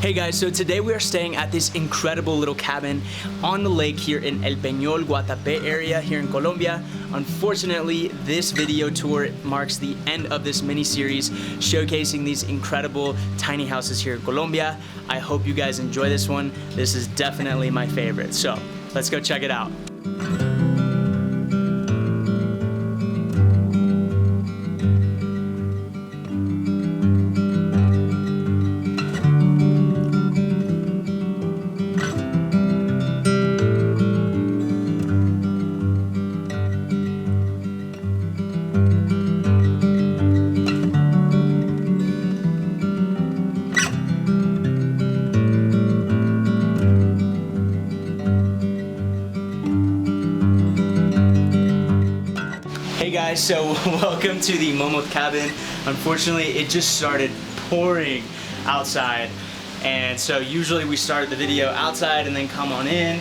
Hey guys, so today we are staying at this incredible little cabin on the lake here in El Peñol, Guatapé area here in Colombia. Unfortunately, this video tour marks the end of this mini-series showcasing these incredible tiny houses here in Colombia. I hope you guys enjoy this one. This is definitely my favorite, so let's go check it out. Hey guys, so welcome to the Momot cabin. Unfortunately, it just started pouring outside, and so usually we start the video outside and then come on in,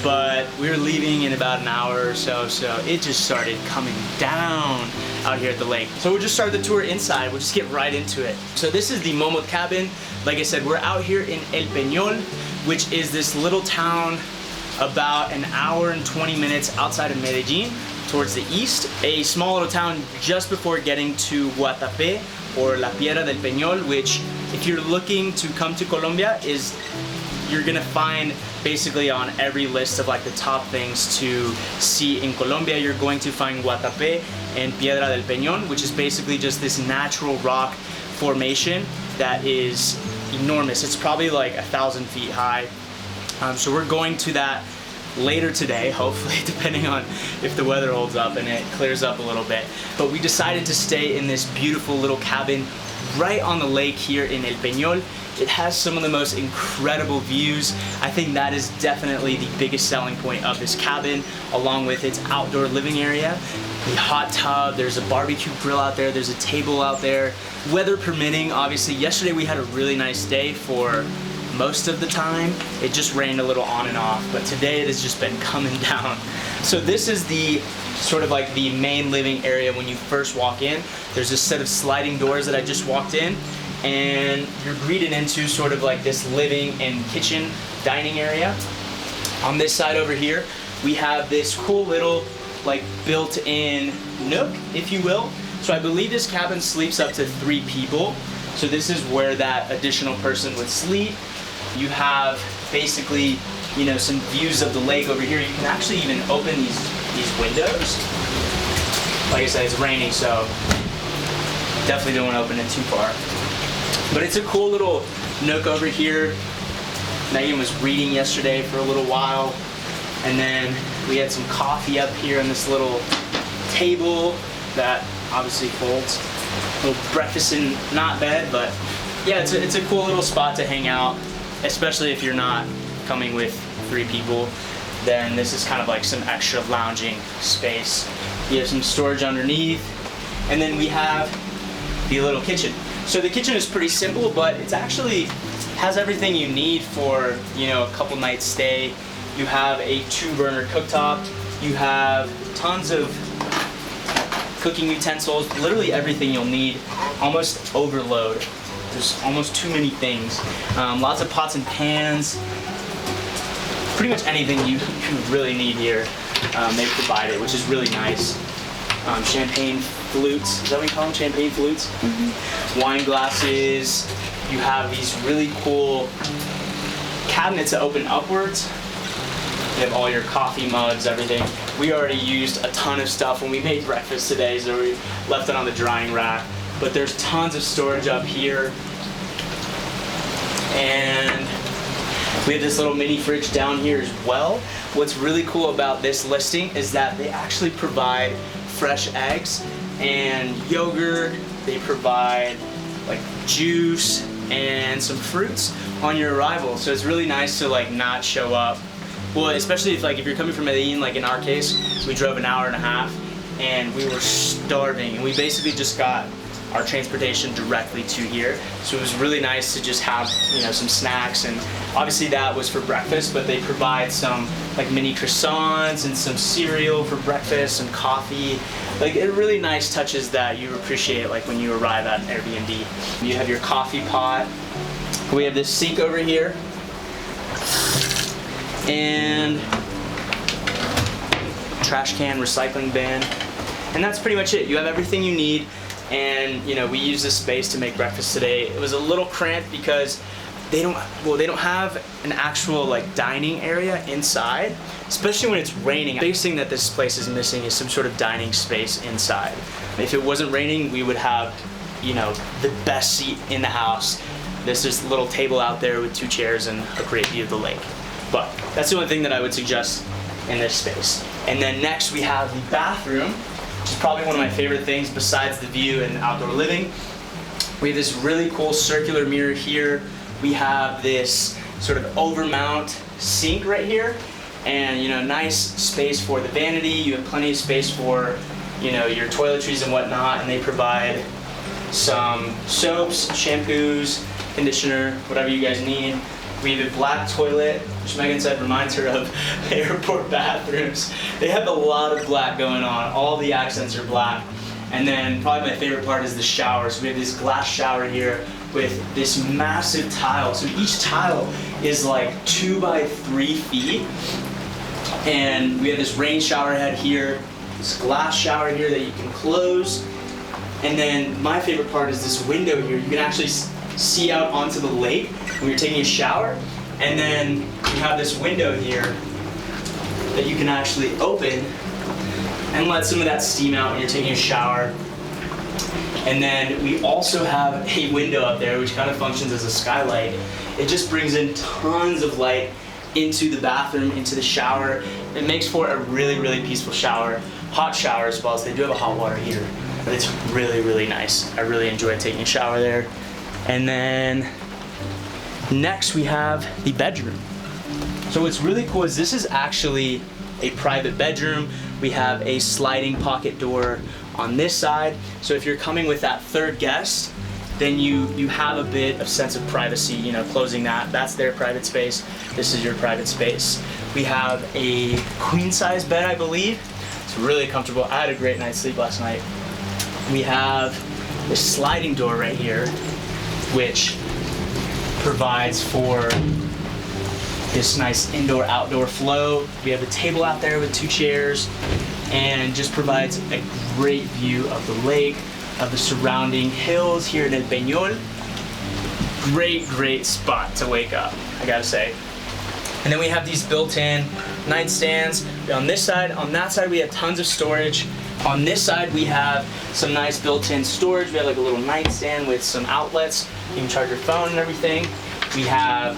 but we're leaving in about an hour or so, so it just started coming down out here at the lake. So we'll just start the tour inside. We'll just get right into it. So this is the Momot cabin. Like I said, we're out here in El Peñol, which is this little town about an hour and 20 minutes outside of Medellín, towards the east, a small little town just before getting to Guatapé, or La Piedra del Peñol, which if you're looking to come to Colombia, you're gonna find basically on every list of like the top things to see in Colombia. You're going to find Guatapé and Piedra del Peñol, which is basically just this natural rock formation that is enormous. It's probably like 1,000 feet high. So we're going to that later today, hopefully, depending on if the weather holds up and it clears up a little bit. But we decided to stay in this beautiful little cabin right on the lake here in El Peñol. It has some of the most incredible views. I think that is definitely the biggest selling point of this cabin, along with its outdoor living area. The hot tub, there's a barbecue grill out there, there's a table out there. Weather permitting, obviously. Yesterday we had a really nice day for most of the time. It just rained a little on and off, but today it has just been coming down. So this is the sort of like the main living area when you first walk in. There's a set of sliding doors that I just walked in, and you're greeted into sort of like this living and kitchen dining area. On this side over here, we have this cool little like built-in nook, if you will. So I believe this cabin sleeps up to 3 people. So this is where that additional person would sleep. You have basically, you know, some views of the lake over here. You can actually even open these windows. Like I said, it's raining, so definitely don't want to open it too far. But it's a cool little nook over here. Megan was reading yesterday for a little while, and then we had some coffee up here on this little table that obviously folds. A little breakfast in not bed, but yeah, it's a cool little spot to hang out, especially if you're not coming with 3 people. Then this is kind of like some extra lounging space. You have some storage underneath, and then we have the little kitchen. So the kitchen is pretty simple, but it's actually has everything you need for, you know, a couple nights stay. You have a 2-burner cooktop. You have tons of cooking utensils, literally everything you'll need. Almost overload. There's almost too many things. Lots of pots and pans. Pretty much anything you really need here, they provide it, which is really nice. Champagne flutes, is that what you call them? Champagne flutes? Mm-hmm. Wine glasses. You have these really cool cabinets that open upwards. You have all your coffee mugs, everything. We already used a ton of stuff when we made breakfast today, so we left it on the drying rack. But there's tons of storage up here. And we have this little mini fridge down here as well. What's really cool about this listing is that they actually provide fresh eggs and yogurt. They provide like juice and some fruits on your arrival. So it's really nice to like not show up. Well, especially if you're coming from Medellín, like in our case, we drove an hour and a half and we were starving, and we basically just got our transportation directly to here. So it was really nice to just have, you know, some snacks, and obviously that was for breakfast, but they provide some like mini croissants and some cereal for breakfast and coffee. Like, it really nice touches that you appreciate like when you arrive at Airbnb. You have your coffee pot, We have this sink over here, and trash can, recycling bin, and that's pretty much it. You have everything you need, and you know, we use this space to make breakfast today. It was a little cramped because they don't have an actual like dining area inside, especially when it's raining. The biggest thing that this place is missing is some sort of dining space inside. If it wasn't raining, we would have, you know, the best seat in the house. There's this little table out there with 2 chairs and a great view of the lake. But that's the only thing that I would suggest in this space. And then next we have the bathroom, which is probably one of my favorite things besides the view and outdoor living. We have this really cool circular mirror here. We have this sort of overmount sink right here, and you know, nice space for the vanity. You have plenty of space for, you know, your toiletries and whatnot, and they provide some soaps, shampoos, conditioner, whatever you guys need. We have a black toilet, which Megan said reminds her of airport bathrooms. They have a lot of black going on. All the accents are black. And then probably my favorite part is the showers. We have this glass shower here with this massive tile. So each tile is like 2 by 3 feet. And we have this rain shower head here, this glass shower here that you can close. And then my favorite part is this window here. You can actually see out onto the lake when you're taking a shower. And then you have this window here that you can actually open and let some of that steam out when you're taking a shower. And then we also have a window up there which kind of functions as a skylight. It just brings in tons of light into the bathroom, into the shower. It makes for a really, really peaceful shower. Hot shower as well, as they do have a hot water heater. But it's really, really nice. I really enjoy taking a shower there. And then next we have the bedroom. So what's really cool is this is actually a private bedroom. We have a sliding pocket door on this side. So if you're coming with that third guest, then you have a bit of sense of privacy, you know, closing that. That's their private space. This is your private space. We have a queen size bed, I believe. It's really comfortable. I had a great night's sleep last night. We have this sliding door right here, which provides for this nice indoor-outdoor flow. We have a table out there with 2 chairs, and just provides a great view of the lake, of the surrounding hills here in El Peñol. Great, great spot to wake up, I gotta say. And then we have these built-in nightstands. On this side, on that side we have tons of storage. On this side we have some nice built-in storage. We have like a little nightstand with some outlets. You can charge your phone and everything. We have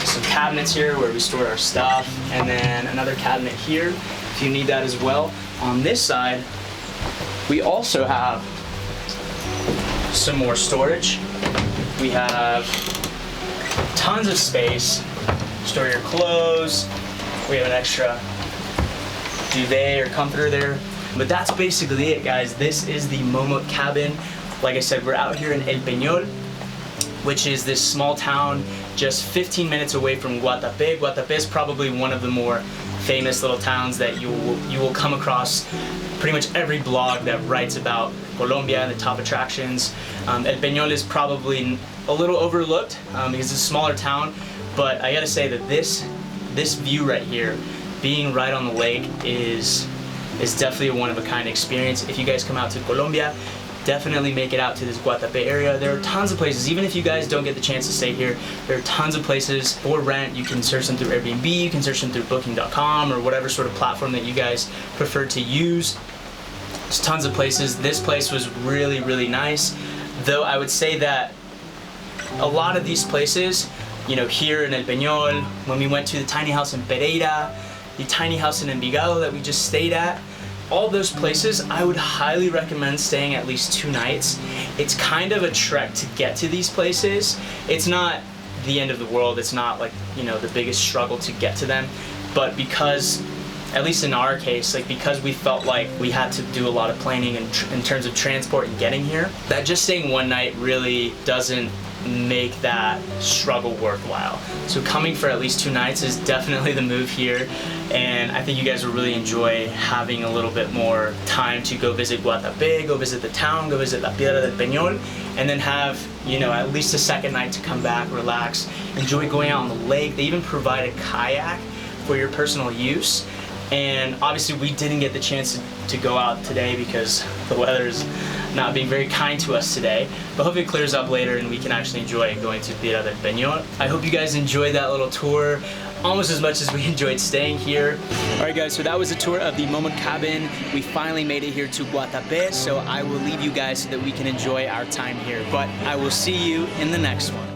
some cabinets here where we store our stuff, and then another cabinet here if you need that as well. On this side, we also have some more storage. We have tons of space. Store your clothes. We have an extra duvet or comforter there. But that's basically it, guys. This is the Momot cabin. Like I said, we're out here in El Peñol, which is this small town just 15 minutes away from Guatapé. Guatapé is probably one of the more famous little towns that you will come across pretty much every blog that writes about Colombia and the top attractions. El Peñol is probably a little overlooked because it's a smaller town, but I gotta say that this view right here, being right on the lake, is definitely a one-of-a-kind experience. If you guys come out to Colombia, definitely make it out to this Guatapé area. There are tons of places. Even if you guys don't get the chance to stay here, there are tons of places for rent. You can search them through Airbnb, you can search them through booking.com or whatever sort of platform that you guys prefer to use. There's tons of places. This place was really, really nice. Though I would say that a lot of these places, you know, here in El Peñol, when we went to the tiny house in Pereira, the tiny house in Envigado that we just stayed at, all those places, I would highly recommend staying at least 2 nights. It's kind of a trek to get to these places. It's not the end of the world. It's not like, you know, the biggest struggle to get to them. But because at least in our case, like because we felt like we had to do a lot of planning in terms of transport and getting here, that just staying one night really doesn't make that struggle worthwhile. So coming for at least 2 nights is definitely the move here, and I think you guys will really enjoy having a little bit more time to go visit Guatapé, go visit the town, go visit La Piedra del Peñol, and then have, you know, at least a second night to come back, relax, enjoy going out on the lake. They even provide a kayak for your personal use. And obviously we didn't get the chance to go out today because the weather's not being very kind to us today, but hopefully it clears up later and we can actually enjoy going to Piedra del Peñol. I hope you guys enjoyed that little tour almost as much as we enjoyed staying here. Alright guys, so that was a tour of the Momot cabin. We finally made it here to Guatapé, so I will leave you guys so that we can enjoy our time here, but I will see you in the next one.